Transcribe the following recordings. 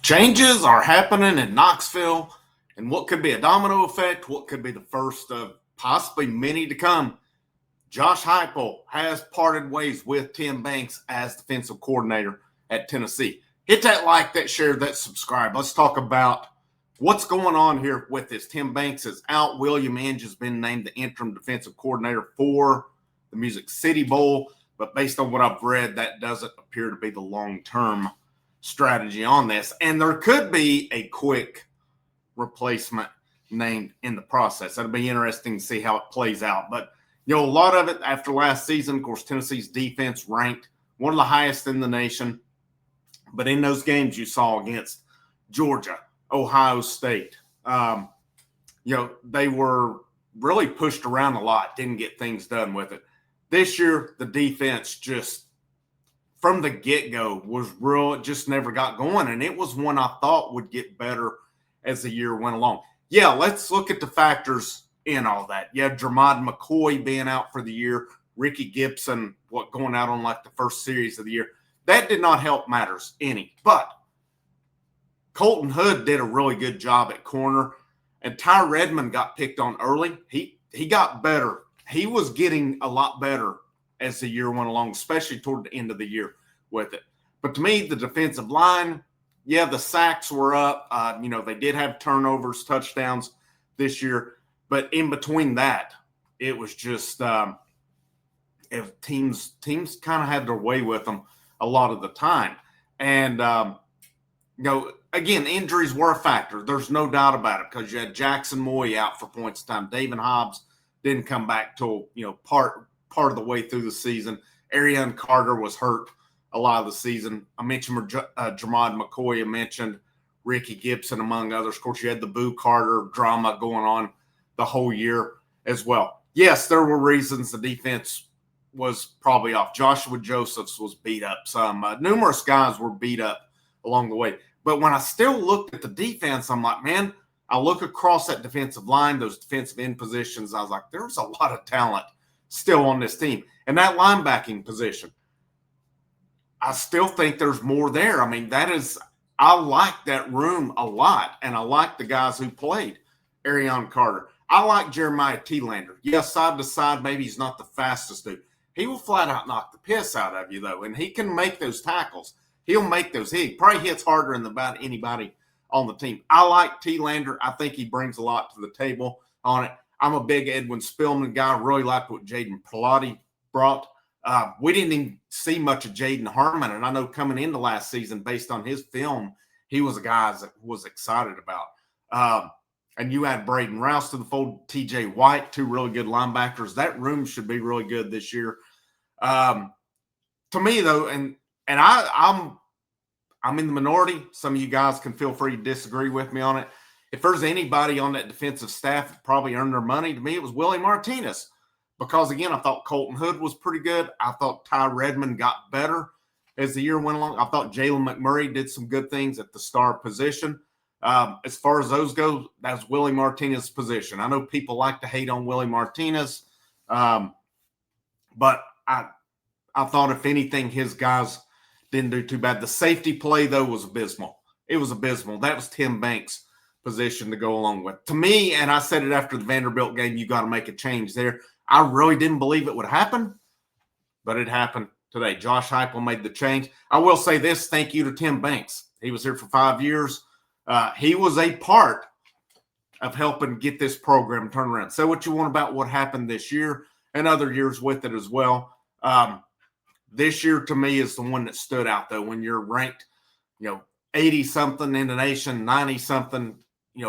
Changes are happening in Knoxville, and what could be a domino effect, what could be the first of possibly many to come. Josh Heupel has parted ways with Tim Banks as defensive coordinator at Tennessee. Hit that like, that share, that subscribe. Let's talk about what's going on here with this. Tim Banks is out. William Inge has been named the interim defensive coordinator for the Music City Bowl, but based on what I've read, that doesn't appear to be the long-term strategy on this. And there could be a quick replacement named in the process. That'll be interesting to see how it plays out. But, a lot of it after last season, of course, Tennessee's defense ranked one of the highest in the nation. But in those games you saw against Georgia, Ohio State, they were really pushed around a lot, didn't get things done with it. This year, the defense just from the get-go was real, just never got going. And it was one I thought would get better as the year went along. Yeah, let's look at the factors in all that. Yeah, Jermod McCoy being out for the year, Ricky Gibson, going out on like the first series of the year. That did not help matters any. But Colton Hood did a really good job at corner, and Ty Redmond got picked on early. He got better. He was getting a lot better as the year went along, especially toward the end of the year with it. But to me, the defensive line, yeah, the sacks were up. They did have turnovers, touchdowns this year. But in between that, it was just teams kind of had their way with them a lot of the time. And, again, injuries were a factor. There's no doubt about it because you had Jackson Moy out for points of time. David Hobbs didn't come back till, part of the way through the season. Arian Carter was hurt a lot of the season. I mentioned Jermod McCoy. I mentioned Ricky Gibson, among others. Of course, you had the Boo Carter drama going on the whole year as well. Yes, there were reasons the defense was probably off. Joshua Josephs was beat up some. Numerous guys were beat up along the way. But when I still looked at the defense, I'm like, man, I look across that defensive line, those defensive end positions. I was like, there's a lot of talent still on this team. And that linebacking position, I still think there's more there. I mean, I like that room a lot, and I like the guys who played. Arian Carter. I like Jeremiah Thielander. Yes, side to side, maybe he's not the fastest dude. He will flat out knock the piss out of you, though, and he can make those tackles. He'll make those. He probably hits harder than about anybody on the team. I like Thielander. I think he brings a lot to the table on it. I'm a big Edwin Spillman guy. I really liked what Jaden Pilati brought. We didn't even see much of Jaden Harmon, and I know coming into last season, based on his film, he was a guy that was excited about. And you add Braden Rouse to the fold, T.J. White, two really good linebackers. That room should be really good this year. To me, though, and I'm in the minority. Some of you guys can feel free to disagree with me on it. If there's anybody on that defensive staff that probably earned their money, to me, it was Willie Martinez. Because, again, I thought Colton Hood was pretty good. I thought Ty Redmond got better as the year went along. I thought Jalen McMurray did some good things at the star position. As far as those go, that's Willie Martinez's position. I know people like to hate on Willie Martinez, but I thought, if anything, his guys didn't do too bad. The safety play, though, was abysmal. It was abysmal. That was Tim Banks' position to go along with. To me, and I said it after the Vanderbilt game, you got to make a change there. I really didn't believe it would happen, but it happened today. Josh Heupel made the change. I will say this, thank you to Tim Banks. He was here for 5 years. He was a part of helping get this program turned around. Say what you want about what happened this year and other years with it as well. This year, to me, is the one that stood out, though, when you're ranked, 80-something in the nation, 90-something,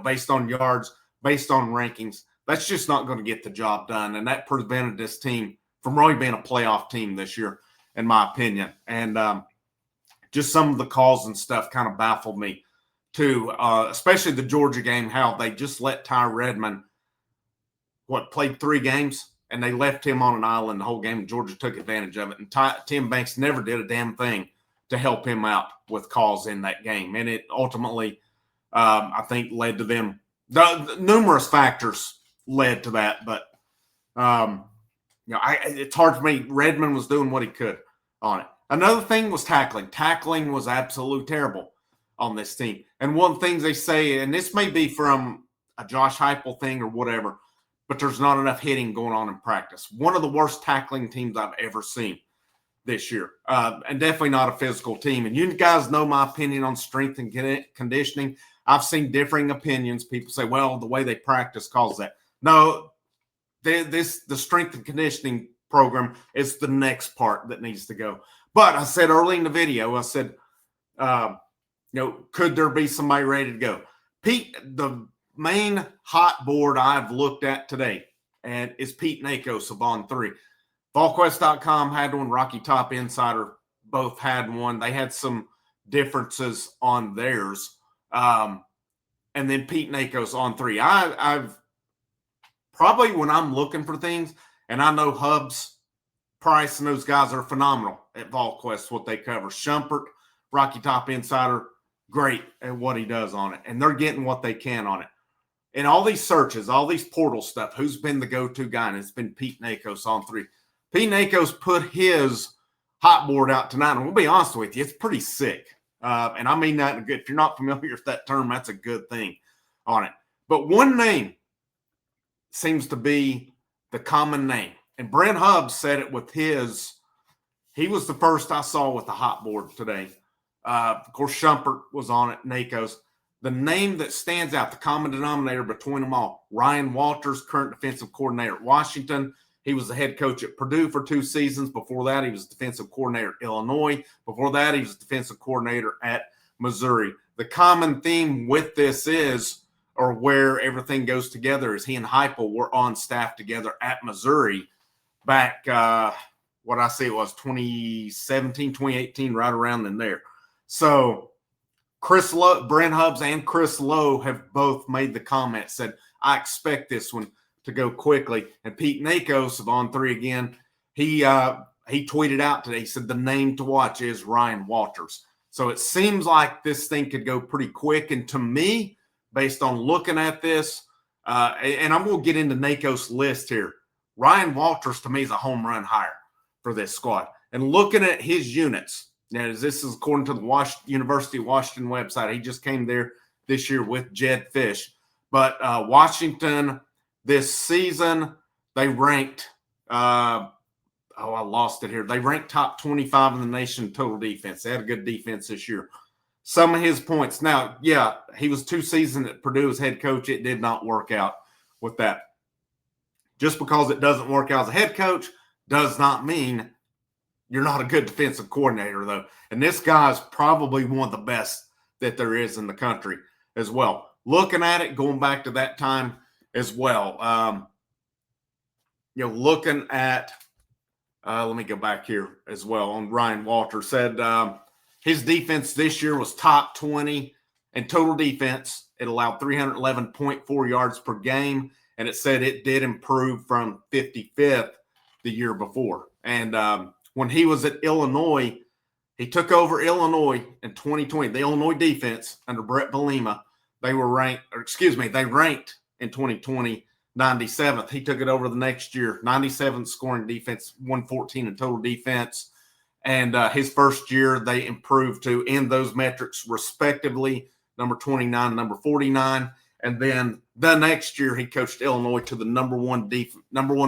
based on yards, based on rankings. That's just not going to get the job done, and that prevented this team from really being a playoff team this year, in my opinion. And just some of the calls and stuff kind of baffled me too, especially the Georgia game, how they just let Ty Redmond, played 3 games, and they left him on an island the whole game, and Georgia took advantage of it. And Tim Banks never did a damn thing to help him out with calls in that game. And it ultimately, I think, led to them. The numerous factors led to that, but it's hard for me. Redmond was doing what he could on it. Another thing was tackling. Tackling was absolutely terrible on this team. And one of the things they say, and this may be from a Josh Heupel thing or whatever, but there's not enough hitting going on in practice. One of the worst tackling teams I've ever seen this year, and definitely not a physical team. And you guys know my opinion on strength and conditioning. I've seen differing opinions. People say, well, the way they practice causes that. No, the strength and conditioning program is the next part that needs to go. But I said early in the video, I said, could there be somebody ready to go? Pete, the main hot board I've looked at today and is Pete Nakos of On 3. VolQuest.com had one. Rocky Top Insider both had one. They had some differences on theirs. And then Pete Nakos On 3. I've probably, when I'm looking for things, and I know Hubs, Price, and those guys are phenomenal at VolQuest, what they cover. Shumpert, Rocky Top Insider, great at what he does on it. And they're getting what they can on it. In all these searches, all these portal stuff, who's been the go-to guy? And it's been Pete Nakos On 3. Pete Nakos put his hot board out tonight, and we'll be honest with you, it's pretty sick. And I mean that in a good, if you're not familiar with that term, that's a good thing on it. But one name seems to be the common name. And Brent Hubbs said it with his, he was the first I saw with the hot board today. Of course, Shumpert was on it, Nakos. The name that stands out, the common denominator between them all, Ryan Walters, current defensive coordinator at Washington. He was the head coach at Purdue for 2 seasons. Before that, he was defensive coordinator at Illinois. Before that, he was defensive coordinator at Missouri. The common theme with this is, or where everything goes together, is he and Heupel were on staff together at Missouri back, what I say it was 2017, 2018, right around in there. So Chris Lowe, Brent Hubbs and Chris Lowe have both made the comment, said, I expect this one to go quickly. And Pete Nakos of On 3 again, he tweeted out today, he said the name to watch is Ryan Walters. So it seems like this thing could go pretty quick. And to me, based on looking at this, and I'm going to get into Nakos' list here, Ryan Walters to me is a home run hire for this squad. And looking at his units, now this is according to the University of Washington website. He just came there this year with Jed Fish. But Washington this season, they ranked, I lost it here. They ranked top 25 in the nation total defense. They had a good defense this year. Some of his points. Now, yeah, he was 2 seasons at Purdue as head coach. It did not work out with that. Just because it doesn't work out as a head coach does not mean you're not a good defensive coordinator, though. And this guy's probably one of the best that there is in the country as well. Looking at it, going back to that time as well, looking at, let me go back here as well on Ryan Walters, said his defense this year was top 20 in total defense. It allowed 311.4 yards per game, and it said it did improve from 55th the year before. And when he was at Illinois, he took over Illinois in 2020. The Illinois defense under Brett Bielema, they ranked in 2020 97th. He took it over the next year, 97th scoring defense, 114 in total defense. And his first year, they improved to, in those metrics, respectively, number 29, number 49. And then the next year, he coached Illinois to the number one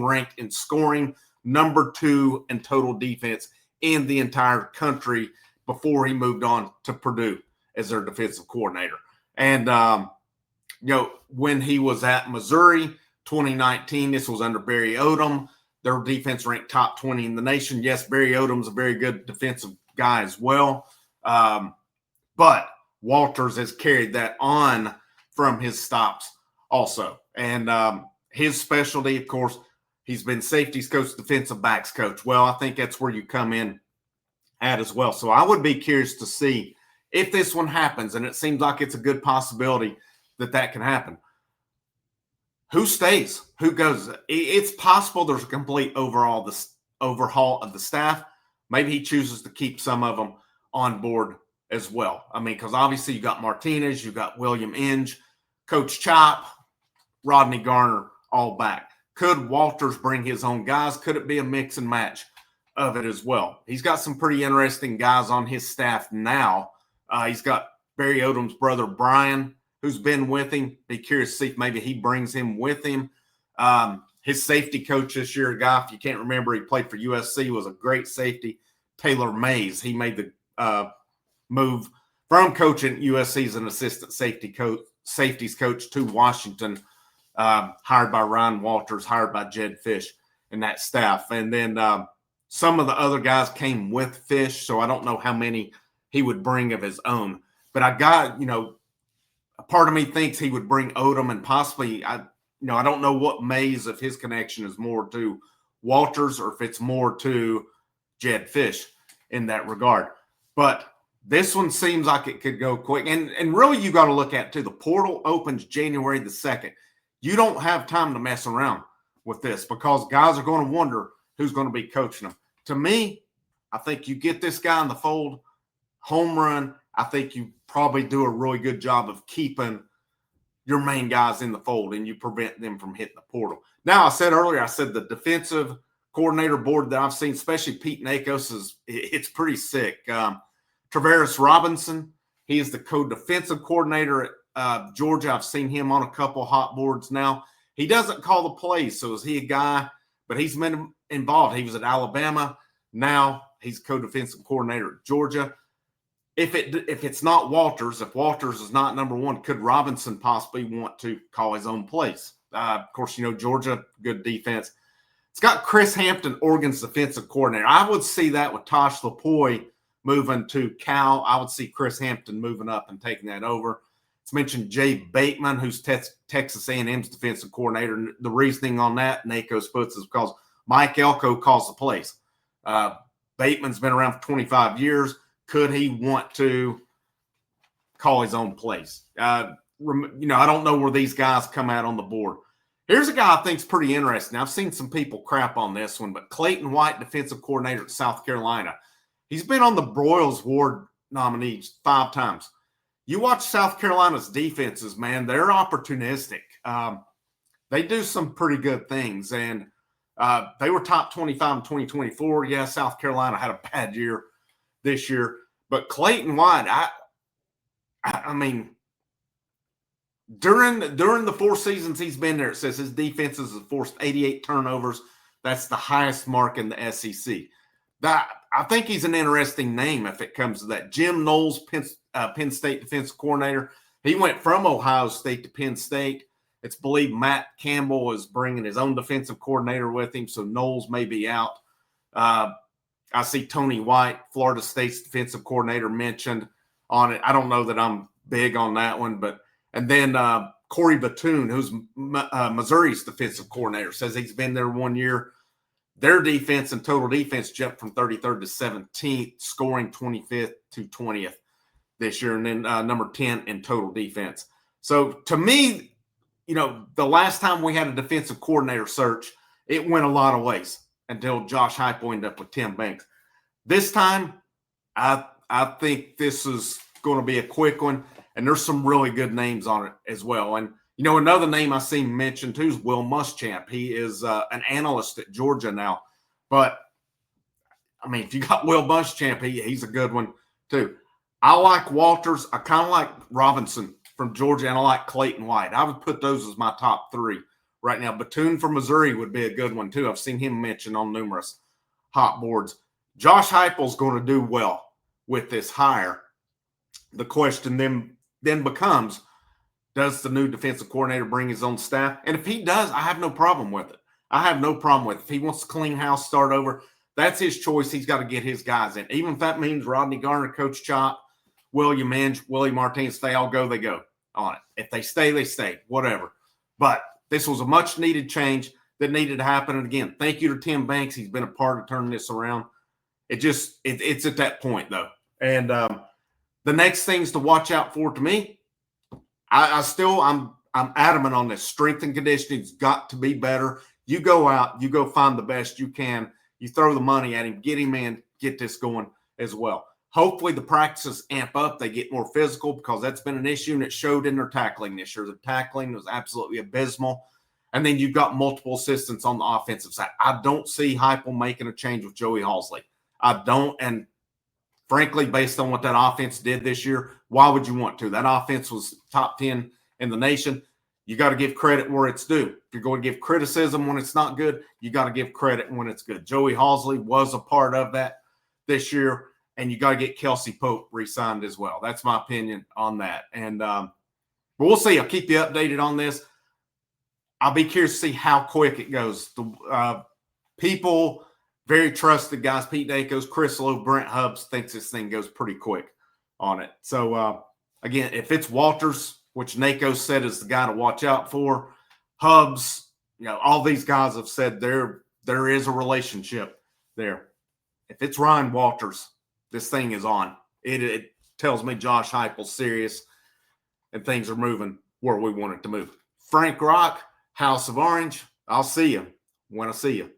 ranked in scoring, number 2 in total defense in the entire country before he moved on to Purdue as their defensive coordinator. And, when he was at Missouri, 2019, this was under Barry Odom. Their defense ranked top 20 in the nation. Yes, Barry Odom's a very good defensive guy as well. But Walters has carried that on from his stops also. And his specialty, of course, he's been safeties coach, defensive backs coach. Well, I think that's where you come in at as well. So I would be curious to see if this one happens, and it seems like it's a good possibility that can happen. Who stays? Who goes? It's possible there's a complete overhaul of the staff. Maybe he chooses to keep some of them on board as well. I mean, because obviously you got Martinez, you got William Inge, Coach Chop, Rodney Garner, all back. Could Walters bring his own guys? Could it be a mix and match of it as well? He's got some pretty interesting guys on his staff now. He's got Barry Odom's brother, Brian, who's been with him. Be curious to see if maybe he brings him with him. His safety coach this year, a guy, if you can't remember, he played for USC, was a great safety, Taylor Mays. He made the move from coaching USC as an assistant safeties coach to Washington, hired by Ryan Walters, hired by Jed Fish and that staff. And then some of the other guys came with Fish, so I don't know how many he would bring of his own. But I got, a part of me thinks he would bring Odom and possibly, I don't know what Mays, if his connection is more to Walters or if it's more to Jed Fish in that regard. But this one seems like it could go quick. And really, you got to look at, too, the portal opens January the 2nd. You don't have time to mess around with this because guys are going to wonder who's going to be coaching them. To me, I think you get this guy in the fold, home run. I think you probably do a really good job of keeping your main guys in the fold and you prevent them from hitting the portal. Now, I said earlier, the defensive coordinator board that I've seen, especially Pete Nakos, it's pretty sick. Travaris Robinson, he is the co-defensive coordinator at Georgia. I've seen him on a couple hot boards now. He doesn't call the plays, so is he a guy? But he's been involved. He was at Alabama. Now he's co-defensive coordinator at Georgia. If it's not Walters, if Walters is not number one, could Robinson possibly want to call his own plays? Of course, Georgia, good defense. It's got Chris Hampton, Oregon's defensive coordinator. I would see that with Tosh Lapoy moving to Cal. I would see Chris Hampton moving up and taking that over. It's mentioned Jay Bateman, who's Texas A&M's defensive coordinator. And the reasoning on that, Nakos puts, is because Mike Elko calls the plays. Bateman's been around for 25 years. Could he want to call his own plays? I don't know where these guys come out on the board. Here's a guy I think is pretty interesting. I've seen some people crap on this one, but Clayton White, defensive coordinator at South Carolina. He's been on the Broyles Award nominees 5 times. You watch South Carolina's defenses, man, they're opportunistic. They do some pretty good things, and they were top 25 in 2024. Yeah, South Carolina had a bad year this year, but Clayton White, I mean, during the 4 seasons he's been there, it says his defenses have forced 88 turnovers. That's the highest mark in the SEC. I think he's an interesting name if it comes to that. Jim Knowles, Penn State defensive coordinator. He went from Ohio State to Penn State. It's believed Matt Campbell is bringing his own defensive coordinator with him, so Knowles may be out. I see Tony White, Florida State's defensive coordinator, mentioned on it. I don't know that I'm big on that one, and then Corey Batoon, who's Missouri's defensive coordinator, says he's been there 1 year. Their defense and total defense jumped from 33rd to 17th, scoring 25th to 20th this year, and then number 10 in total defense. So to me, the last time we had a defensive coordinator search, it went a lot of ways until Josh Heupel ended up with Tim Banks. This time, I think this is going to be a quick one, and there's some really good names on it as well. And another name I seen mentioned too is Will Muschamp. He is an analyst at Georgia now. But, I mean, if you got Will Muschamp, he's a good one too. I like Walters. I kind of like Robinson from Georgia, and I like Clayton White. I would put those as my top 3 right now. Batoon from Missouri would be a good one too. I've seen him mentioned on numerous hot boards. Josh Heupel's going to do well with this hire. The question then becomes, does the new defensive coordinator bring his own staff? And if he does, I have no problem with it. If he wants to clean house, start over, that's his choice. He's got to get his guys in. Even if that means Rodney Garner, Coach Chop, William Minge, Willie Martinez, they all go, they go on it. If they stay, they stay, whatever. But this was a much-needed change that needed to happen. And, again, thank you to Tim Banks. He's been a part of turning this around. It's at that point, though. And the next things to watch out for to me, I'm adamant on this. Strength and conditioning's got to be better. You go out, you go find the best you can. You throw the money at him, get him in, get this going as well. Hopefully the practices amp up. They get more physical because that's been an issue, and it showed in their tackling this year. The tackling was absolutely abysmal. And then you've got multiple assistants on the offensive side. I don't see Heupel making a change with Joey Halsley. I don't. And frankly, based on what that offense did this year, why would you want to? That offense was top 10 in the nation. You got to give credit where it's due. If you're going to give criticism when it's not good, you got to give credit when it's good. Joey Halsley was a part of that this year, and you got to get Kelsey Pope re-signed as well. That's my opinion on that. And but we'll see. I'll keep you updated on this. I'll be curious to see how quick it goes. The people, very trusted guys, Pete Dacos, Chris Lowe, Brent Hubbs, thinks this thing goes pretty quick on it. So, again, if it's Walters, which NACO said is the guy to watch out for, Hubbs, all these guys have said there is a relationship there. If it's Ryan Walters, this thing is on. It tells me Josh Heupel's serious and things are moving where we want it to move. Frank Rock, House of Orange, I'll see you when I see you.